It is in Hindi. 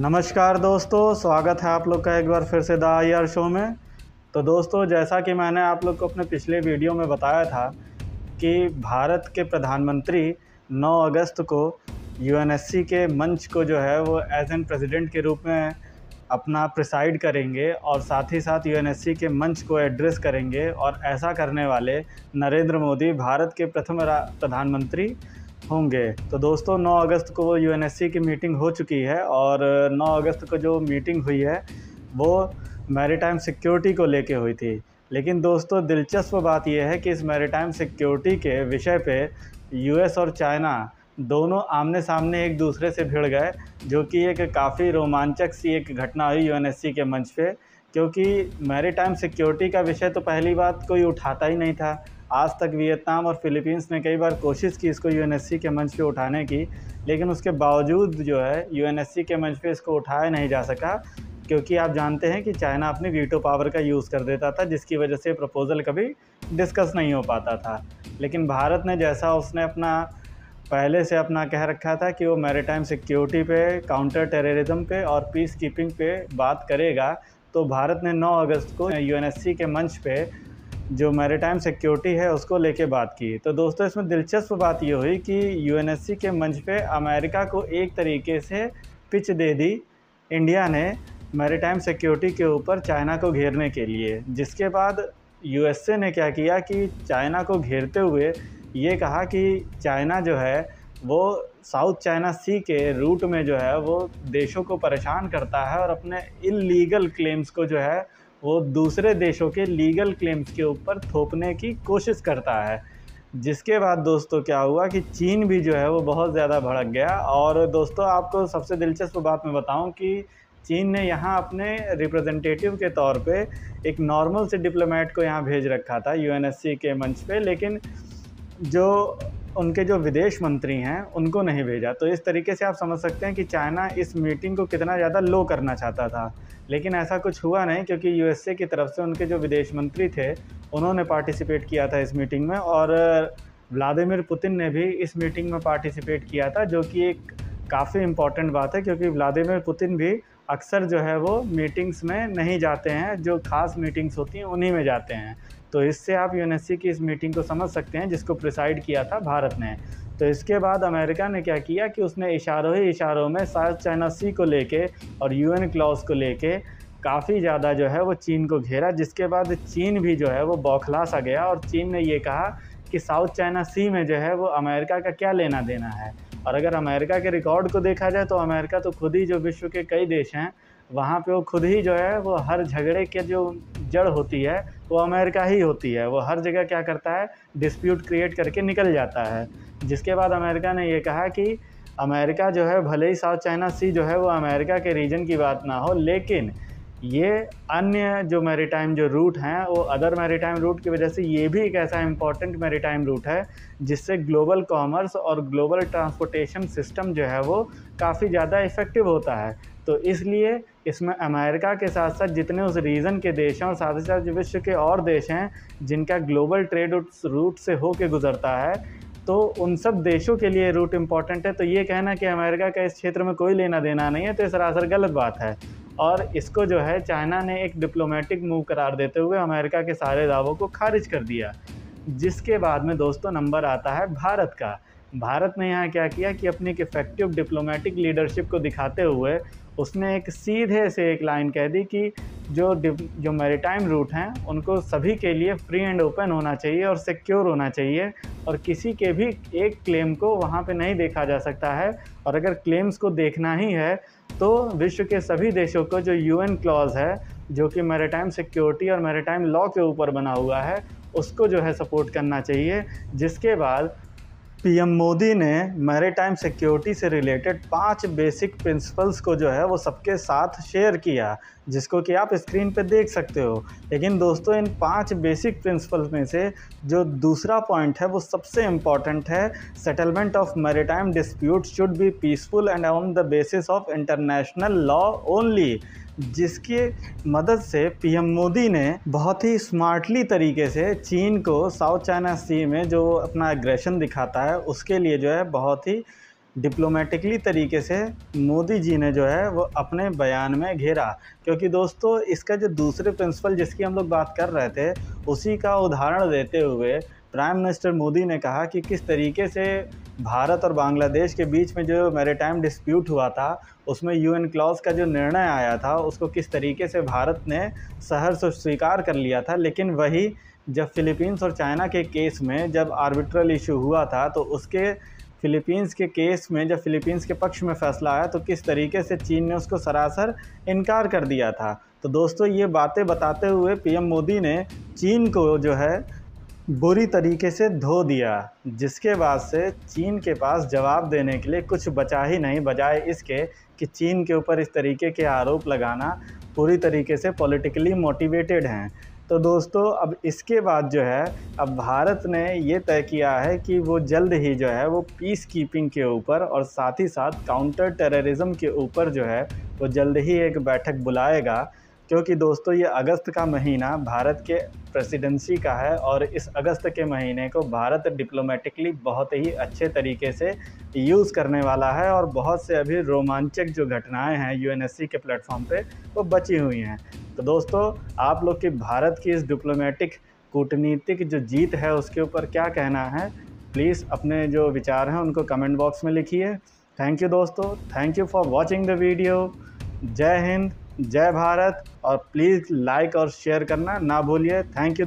नमस्कार दोस्तों, स्वागत है आप लोग का एक बार फिर से द IR शो में। तो दोस्तों, जैसा कि मैंने आप लोग को अपने पिछले वीडियो में बताया था कि भारत के प्रधानमंत्री 9 अगस्त को UNSC के मंच को जो है वो एज एन प्रेसिडेंट के रूप में अपना प्रिसाइड करेंगे और साथ ही साथ UNSC के मंच को एड्रेस करेंगे। और ऐसा करने वाले नरेंद्र मोदी भारत के प्रथम प्रधानमंत्री होंगे। तो दोस्तों, 9 अगस्त को वो UNSC की मीटिंग हो चुकी है और 9 अगस्त को जो मीटिंग हुई है वो मैरीटाइम सिक्योरिटी को लेके हुई थी। लेकिन दोस्तों, दिलचस्प बात यह है कि इस मैरीटाइम सिक्योरिटी के विषय पे US और चाइना दोनों आमने सामने एक दूसरे से भिड़ गए, जो कि एक काफ़ी रोमांचक सी एक घटना हुई UNSC के मंच पे। क्योंकि मैरीटाइम सिक्योरिटी का विषय तो पहली बात कोई उठाता ही नहीं था। आज तक वियतनाम और फिलीपींस ने कई बार कोशिश की इसको UNSC के मंच पे उठाने की, लेकिन उसके बावजूद जो है UNSC के मंच पे इसको उठाया नहीं जा सका। क्योंकि आप जानते हैं कि चाइना अपनी वीटो पावर का यूज़ कर देता था, जिसकी वजह से प्रपोज़ल कभी डिस्कस नहीं हो पाता था। लेकिन भारत ने जैसा उसने अपना पहले से अपना कह रखा था कि वो मैरीटाइम सिक्योरिटी पे, काउंटर टेररिज्म पे और पीस कीपिंग पे बात करेगा, तो भारत ने 9 अगस्त को UNSC के मंच पे जो मैरीटाइम सिक्योरिटी है उसको लेके बात की। तो दोस्तों, इसमें दिलचस्प बात ये हुई कि UNSC के मंच पे अमेरिका को एक तरीके से पिच दे दी इंडिया ने मैरीटाइम सिक्योरिटी के ऊपर चाइना को घेरने के लिए। जिसके बाद USA ने क्या किया कि चाइना को घेरते हुए ये कहा कि चाइना जो है वो साउथ चाइना सी के रूट में जो है वो देशों को परेशान करता है और अपने इल्लीगल क्लेम्स को जो है वो दूसरे देशों के लीगल क्लेम्स के ऊपर थोपने की कोशिश करता है। जिसके बाद दोस्तों क्या हुआ कि चीन भी जो है वो बहुत ज़्यादा भड़क गया। और दोस्तों, आपको सबसे दिलचस्प बात मैं बताऊं कि चीन ने यहाँ अपने रिप्रेजेंटेटिव के तौर पे एक नॉर्मल से डिप्लोमेट को यहाँ भेज रखा था UNSC के मंच पे, लेकिन जो उनके जो विदेश मंत्री हैं उनको नहीं भेजा। तो इस तरीके से आप समझ सकते हैं कि चाइना इस मीटिंग को कितना ज़्यादा लो करना चाहता था। लेकिन ऐसा कुछ हुआ नहीं, क्योंकि USA की तरफ से उनके जो विदेश मंत्री थे उन्होंने पार्टिसिपेट किया था इस मीटिंग में, और व्लादिमीर पुतिन ने भी इस मीटिंग में पार्टिसिपेट किया था, जो कि एक काफ़ी इम्पॉर्टेंट बात है। क्योंकि व्लादिमीर पुतिन भी अक्सर जो है वो मीटिंग्स में नहीं जाते हैं, जो ख़ास मीटिंग्स होती हैं उन्हीं में जाते हैं। तो इससे आप UNSC की इस मीटिंग को समझ सकते हैं जिसको प्रिसाइड किया था भारत ने। तो इसके बाद अमेरिका ने क्या किया कि उसने इशारों ही इशारों में साउथ चाइना सी को लेके और UN क्लॉज को लेके काफ़ी ज़्यादा जो है वो चीन को घेरा। जिसके बाद चीन भी जो है वो बौखला सा गया और चीन ने ये कहा कि साउथ चाइना सी में जो है वो अमेरिका का क्या लेना देना है। और अगर अमेरिका के रिकॉर्ड को देखा जाए तो अमेरिका तो खुद ही जो विश्व के कई देश हैं वहाँ पे वो खुद ही जो है वो हर झगड़े के जो जड़ होती है वो अमेरिका ही होती है। वो हर जगह क्या करता है, डिस्प्यूट क्रिएट करके निकल जाता है। जिसके बाद अमेरिका ने ये कहा कि अमेरिका जो है, भले ही साउथ चाइना सी जो है वो अमेरिका के रीजन की बात ना हो, लेकिन ये अन्य जो मैरीटाइम जो रूट हैं वो अदर मैरीटाइम रूट की वजह से ये भी एक ऐसा इम्पॉर्टेंट मैरीटाइम रूट है जिससे ग्लोबल कॉमर्स और ग्लोबल ट्रांसपोर्टेशन सिस्टम जो है वो काफ़ी ज़्यादा इफ़ेक्टिव होता है। तो इसलिए इसमें अमेरिका के साथ साथ जितने उस रीजन के देश हैं और साथ ही साथ जो विश्व के और देश हैं जिनका ग्लोबल ट्रेड उस रूट से होके गुजरता है, तो उन सब देशों के लिए रूट इम्पॉर्टेंट है। तो ये कहना कि अमेरिका का इस क्षेत्र में कोई लेना देना नहीं है, तो ये सरासर गलत बात है। और इसको जो है चाइना ने एक डिप्लोमेटिक मूव करार देते हुए अमेरिका के सारे दावों को खारिज कर दिया। जिसके बाद में दोस्तों नंबर आता है भारत का। भारत ने यहाँ क्या किया कि अपनी एक इफ़ेक्टिव डिप्लोमेटिक लीडरशिप को दिखाते हुए उसने एक सीधे से एक लाइन कह दी कि जो मैरीटाइम रूट हैं उनको सभी के लिए फ्री एंड ओपन होना चाहिए और सिक्योर होना चाहिए, और किसी के भी एक क्लेम को वहाँ पे नहीं देखा जा सकता है। और अगर क्लेम्स को देखना ही है तो विश्व के सभी देशों को जो UN क्लॉज है, जो कि मैरीटाइम सिक्योरिटी और मैरीटाइम लॉ के ऊपर बना हुआ है, उसको जो है सपोर्ट करना चाहिए। जिसके बाद PM मोदी ने मैरीटाइम सिक्योरिटी से रिलेटेड 5 बेसिक प्रिंसिपल्स को जो है वो सबके साथ शेयर किया, जिसको कि आप स्क्रीन पे देख सकते हो। लेकिन दोस्तों, इन 5 बेसिक प्रिंसिपल्स में से जो दूसरा पॉइंट है वो सबसे इम्पॉर्टेंट है। Settlement of maritime dispute should be peaceful and on the basis of international law only. जिसकी मदद से PM मोदी ने बहुत ही स्मार्टली तरीके से चीन को साउथ चाइना सी में जो अपना एग्रेशन दिखाता है उसके लिए जो है बहुत ही डिप्लोमेटिकली तरीके से मोदी जी ने जो है वो अपने बयान में घेरा। क्योंकि दोस्तों इसका जो दूसरे प्रिंसिपल जिसकी हम लोग बात कर रहे थे, उसी का उदाहरण देते हुए प्राइम मिनिस्टर मोदी ने कहा कि किस तरीके से भारत और बांग्लादेश के बीच में जो मैरीटाइम डिस्प्यूट हुआ था, उसमें यूएन क्लॉज का जो निर्णय आया था उसको किस तरीके से भारत ने सहर्ष स्वीकार कर लिया था। लेकिन वही जब फ़िलीपींस और चाइना के केस में जब आर्बिट्रल इशू हुआ था, तो उसके फ़िलीपींस के केस में जब फ़िलीपींस के पक्ष में फ़ैसला आया तो किस तरीके से चीन ने उसको सरासर इनकार कर दिया था। तो दोस्तों ये बातें बताते हुए पीएम मोदी ने चीन को जो है बुरी तरीके से धो दिया, जिसके बाद से चीन के पास जवाब देने के लिए कुछ बचा ही नहीं, बजाय इसके कि चीन के ऊपर इस तरीके के आरोप लगाना पूरी तरीके से पॉलिटिकली मोटिवेटेड हैं। तो दोस्तों अब इसके बाद जो है अब भारत ने ये तय किया है कि वो जल्द ही जो है वो पीस कीपिंग के ऊपर और साथ ही साथ काउंटर टेररिज्म के ऊपर जो है वो जल्द ही एक बैठक बुलाएगा। क्योंकि दोस्तों ये अगस्त का महीना भारत के प्रेसिडेंसी का है और इस अगस्त के महीने को भारत डिप्लोमेटिकली बहुत ही अच्छे तरीके से यूज़ करने वाला है और बहुत से अभी रोमांचक जो घटनाएं हैं यूएनएससी के प्लेटफॉर्म पे वो बची हुई हैं। तो दोस्तों आप लोग की भारत की इस डिप्लोमेटिक कूटनीतिक जो जीत है उसके ऊपर क्या कहना है, प्लीज़ अपने जो विचार हैं उनको कमेंट बॉक्स में लिखिए। थैंक यू दोस्तों, thank you for watching the video. जय हिंद, जय भारत, और प्लीज़ लाइक और शेयर करना ना भूलिए। Thank you.